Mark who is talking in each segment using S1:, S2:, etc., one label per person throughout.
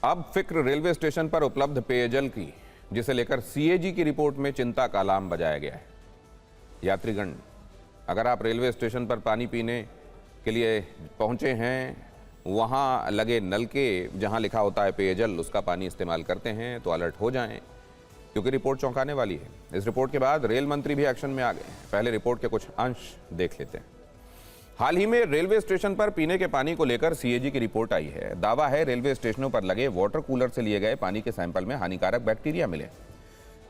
S1: अब फिक्र railway station पर उपलब्ध पेयजल की, जिसे लेकर सीएजी की रिपोर्ट में चिंता का अलार्म बजाया गया है। यात्रीगण, अगर आप रेलवे स्टेशन पर पानी पीने के लिए पहुंचे हैं, वहां लगे नल के जहां लिखा होता है पेयजल, उसका पानी इस्तेमाल करते हैं तो अलर्ट हो जाएं, क्योंकि रिपोर्ट चौंकाने वाली है। इस रिपोर्ट के बाद रेल मंत्री भी एक्शन में आ गए। पहले रिपोर्ट के कुछ अंश देख लेते हैं। हाल ही में रेलवे स्टेशन पर पीने के पानी को लेकर सीएजी की रिपोर्ट आई है। दावा है रेलवे स्टेशनों पर लगे वाटर कूलर से लिए गए पानी के सैंपल में हानिकारक बैक्टीरिया मिले।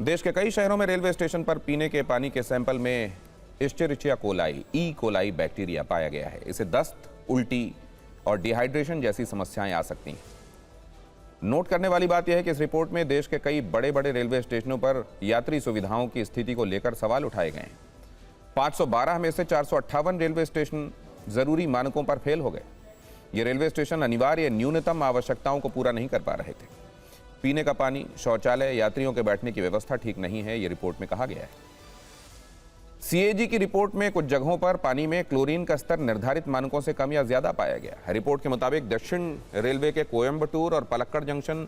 S1: देश के कई शहरों में रेलवे स्टेशन पर पीने के पानी के सैंपल में इस्चेरिचिया कोलाई ई कोलाई बैक्टीरिया पाया गया है। इससे दस्त, उल्टी और डिहाइड्रेशन जैसी समस्याएं आ सकती हैं। नोट करने वाली बात यह है कि इस रिपोर्ट में देश के कई बड़े बड़े रेलवे स्टेशनों पर यात्री सुविधाओं की स्थिति को लेकर सवाल उठाए गए हैं। 512 में से 458 रेलवे स्टेशन जरूरी मानकों पर फेल हो गए। ये रेलवे स्टेशन अनिवार्य न्यूनतम आवश्यकताओं को पूरा नहीं कर पा रहे थे। पीने का पानी, शौचालय, यात्रियों के बैठने की व्यवस्था ठीक नहीं है, ये रिपोर्ट में कहा गया है। सीएजी की रिपोर्ट में कुछ जगहों पर पानी में क्लोरीन का स्तर निर्धारित मानकों से कम या ज्यादा पाया गया। रिपोर्ट के मुताबिक दक्षिण रेलवे के कोयंबटूर और पलक्कड़ जंक्शन,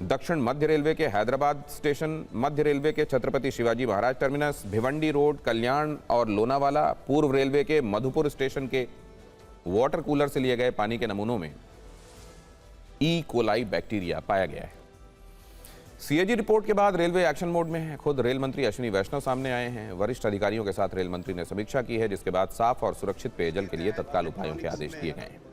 S1: दक्षिण मध्य रेलवे के हैदराबाद स्टेशन, मध्य रेलवे के छत्रपति शिवाजी महाराज टर्मिनस, भिवंडी रोड, कल्याण और लोनावाला, पूर्व रेलवे के मधुपुर स्टेशन के वाटर कूलर से लिए गए पानी के नमूनों में ई कोलाई बैक्टीरिया पाया गया है। सीएजी रिपोर्ट के बाद रेलवे एक्शन मोड में है। खुद रेल मंत्री अश्विनी वैष्णव सामने आए हैं। वरिष्ठ अधिकारियों के साथ रेल मंत्री ने समीक्षा की है, जिसके बाद साफ और सुरक्षित पेयजल के लिए तत्काल उपायों के आदेश दिए गए हैं।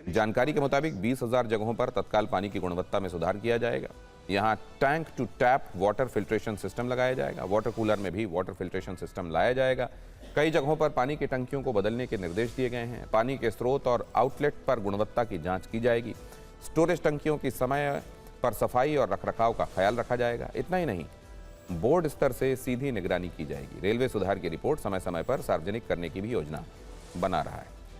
S1: जानकारी के मुताबिक 20,000 जगहों पर तत्काल पानी की गुणवत्ता में सुधार किया जाएगा। यहां tank to tap water filtration system लगाया जाएगा। वाटर कूलर में भी वाटर फिल्ट्रेशन सिस्टम लाया जाएगा। कई जगहों पर पानी की टंकियों को बदलने के निर्देश दिए गए हैं। पानी के स्रोत और आउटलेट पर गुणवत्ता की जांच की जाएगी। स्टोरेज टंकियों की समय पर सफाई और रखरखाव का ख्याल रखा जाएगा। इतना ही नहीं, बोर्ड स्तर से सीधी निगरानी की जाएगी। रेलवे सुधार की रिपोर्ट समय समय पर सार्वजनिक करने की भी योजना बना रहा है।